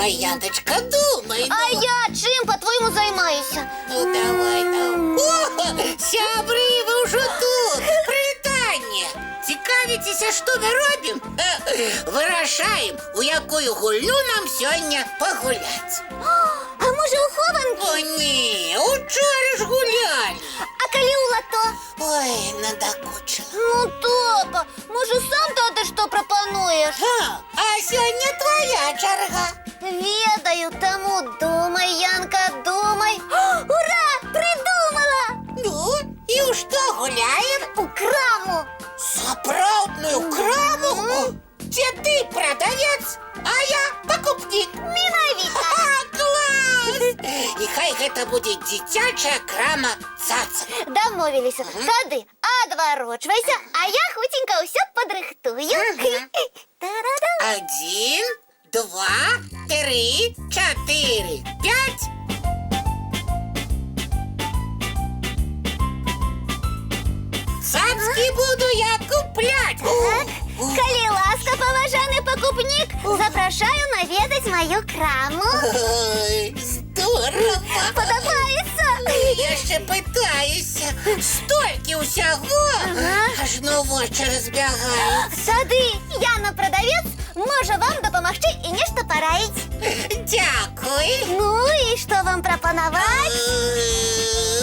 Думай, Яночка, думай. А я чим, по-твоєму, займаюся? Ну, давай. О, сябри, ви вже тут. Привітання. Цікавитеся, що ми робимо? Вирішаємо, у яку гулю нам сьогодні погулять. А може у хованки? О, ні, учора ж гуляли. А коли у лото? Ой, надокучила. Ну, топа, може сам тоді що пропонуєш? А сьогодні твоя черга. Ведаю, тому думай, Янка, думай. Ура! Придумала! Ну, і у що гуляємо? У краму. Сапраўдную краму? Где ты продавец, а я покупник. Менавіта. Класс! І хай гэта будзе дзіцячая крама цацак. Домовилися. Тады адварочвайся, а я хутенько ўсё падрыхтую. Та-да-да. 1, 2, 3, 4, 5. Цацки буду я куплять. Калі ласка, паважаны пакупнік, запрашаю наведаць маю краму. Ой, здорово. Падабаецца? Яшчэ пытаюся. Столькі ўсяго. Аж ну вочы разбягаюць. Тады Яна прадавец можа вам дапамагчы і нешта параіць. Дякуй. Ну і што вам прапанаваць?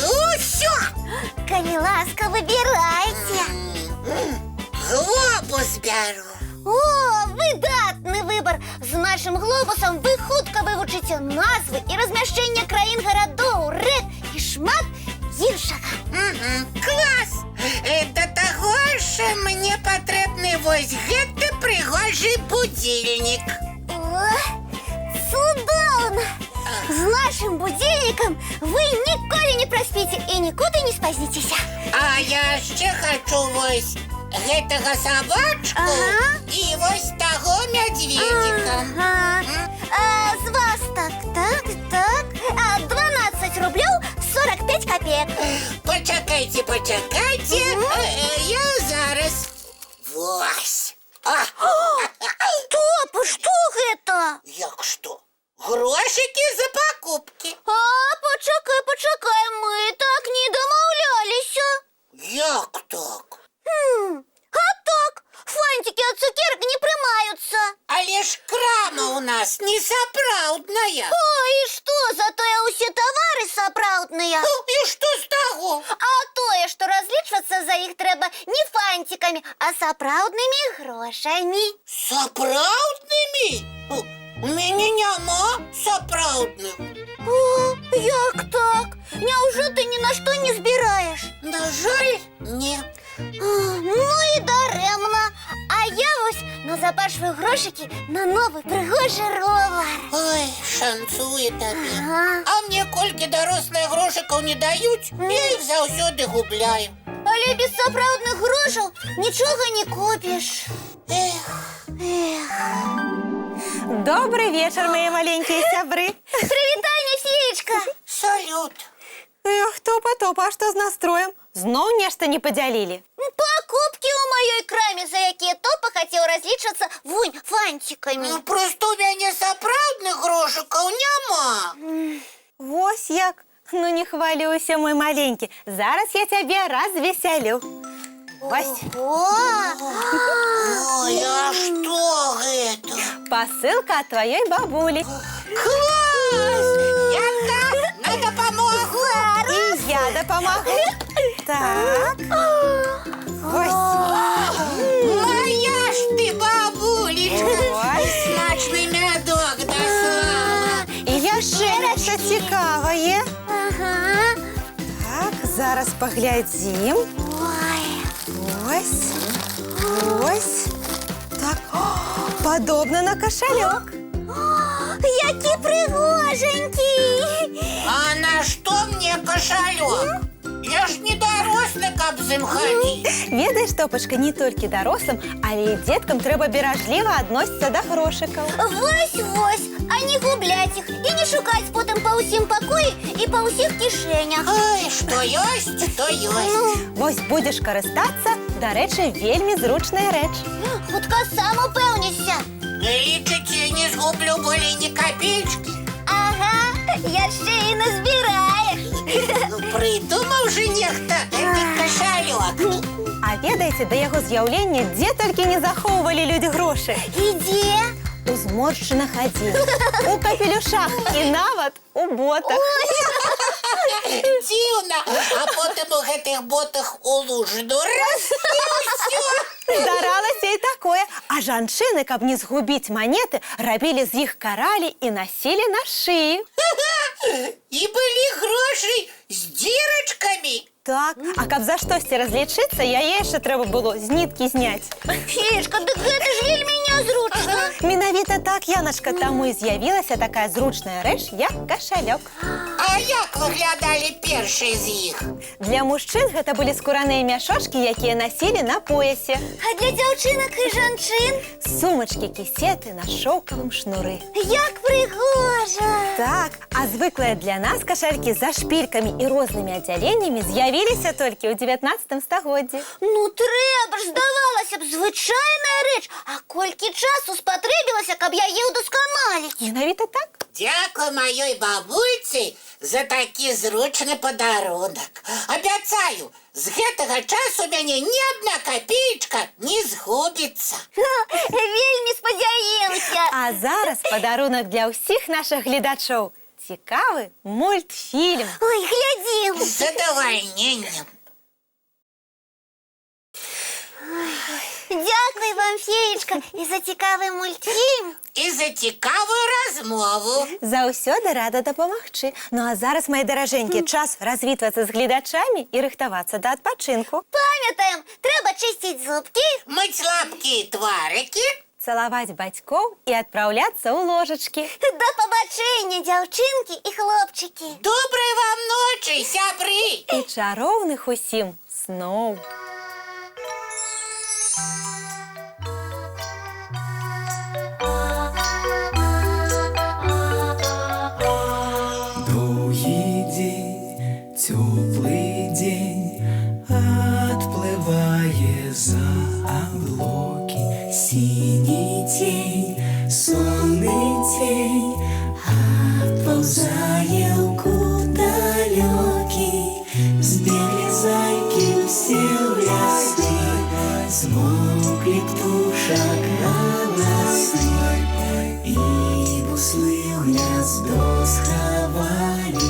Усё. Калі ласка, выбірайце. Глобус бяру. О, выдатны выбар! З нашым глобусам вы хутка вывучыце назвы і размяшчэнне краін, гарадоў, рэк і шмат іншага. Клас! Да таго ж мне патрэбны вось гэты прыгожы будильнік. О, цудоўна! З нашым будильнікам вы ніколі не праспіце і нікуды не спазніцеся. А я яшчэ хачу вось гэтага сабачку і вось таго мядзведзіка. А з вас так. 12 рублёў 45 копеек. Пачакайце. Я зараз. Вось. Топа, што гэта? Як што? Грошики за покупки. Почакай, мы так не домовлялися. Як так? А так, фантики от цукерок не приймаються. Але ж крама у нас не сапраўдная. О, і што, зато усі товари сапраўдныя. І што з таго? А тое, што разлічвацца за іх трэба не фантиками, а сапраўднымі грошамі. Сапраўднымі? У мяне няма сапраўдных. О, як так? Няўжо ты ні на што не збіраеш? На жаль, не. Ну і дарэмна. А я вось назапашваю грошыкі на новы прыгожы ровар. Ой, шанцуе табе. А мне колькі дарослыя грошыкаў не даюць, я іх заўсёды губляю. Але без сапраўдных грошаў нічога не купіш. Добрый вечер, мои маленькие сябры. Прывітанне, феечка. Салют. Эх, топа, а што з настроем? Зноў нешта не падзялілі. Пакупкі ў маёй краме, за якія топа хацеў разлічвацца вунь фантикамі. Ну, просто у мяне сапраўдных грошыкаў няма. Вось як. Ну не хвалюйся, мой маленькі. Зараз я цябе развесялю. Вось. Ой, а што гэта? Посылка от твоей бабули. Класс! Янка, на дапамогу! И я допомогу. Так. Ось. Моя ж ты, бабулечка! Ось. Смачний мядок дослала. І яшчэ нешта цікавае. Ага. Так, зараз паглядзім. Ой. Ось. Ось. Так, падобна на кашалёк. Які пригоженькі. А на што мне кашалёк? Я ж не дарослы, каб з ім хадзіць. Ведаеш, Топачка, не толькі дарослым, але і дзеткам трэба беражліва адносіцца да грошыкаў. Вось, а не губляць іх і не шукаць потым па ўсім пакоі і па ўсіх кішэнях. Ой, што ёсць, то ёсць. Вось будзеш карыстацца, дарэчы, вельмі зручная рэч. Хутка сам упэўніся. Лічыце, не згублю болей ні копійки. Ага, яшчэ і назбіраєш. Ну, придумав же нехта гэты кошелек. А ведаеце, да яго з'яўлення дзе толькі не захоўвалі людзі грошы. І дзе? У зморшчынах адзінах, у капелюшах і нават у ботах. Дзіўна, а потым у гэтых ботах у лужыну раз і ўсё. Здаралася і такое. А жанчыны, каб не згубіць манеты, рабілі з іх каралі і насілі на шыі. І былі грошы з дзірачкамі. Так, а каб за штосьці разлічыцца, яе яшчэ трэба было з ніткі зняць. Феечка, дык гэта ж вельмі нязручна. Менавіта так, Яначка, таму і з'явілася такая зручная рэч, як кашалёк. А як выглядалі першыя з іх? Для мужчын гэта былі скураныя мяшочкі, якія насілі на поясе. А для дзяўчынак і жанчын? Сумачкі, кісеты на шоўкавым шнуры. Як прыгожа! Так, а звыклыя для нас кашалькі за шпількамі і рознымі аддзяленнямі з'явіліся толькі ў 19 стагоддзі. Ну трэба ж, здавалася б, звычайная рэч. А колькі часу спатрэбілася, каб яе ўдасканаліць? Менавіта так. Дзякуй маёй бабульцы за такі зручны падарунак. Абяцаю, з гэтага часу у мяне ні адна копеечка не згубіцца. Вельмі спадзяемся. А зараз падарунак для ўсіх нашых гледачоў. Цікавы мультфільм. Ой, глядзім. З задавальненнем. Дякуй вам, феечка, і за цікавий мультфільм. І за цікавую размову. Заўсёды рада дапамагчы. Ну а зараз, мои даражэнькі, час развітвацца з гледачамі і рыхтавацца да адпачынку. Памятаем, трэба чысціць зубкі. Мыць лапкі і тварыкі. Цалаваць бацькоў і адпраўляцца ў ложачкі. Да пабачэння, дзяўчынкі і хлопчыкі. Добрай вам ночы, сябры. І чароўных усім сноў. Довгий день, теплий день, отплыває за облаки. Синий тень, сонный тень, отползає в далекий. Сбегли зайки все в лесны, смолкли птушек голосы. И буслы в гнездо сховали,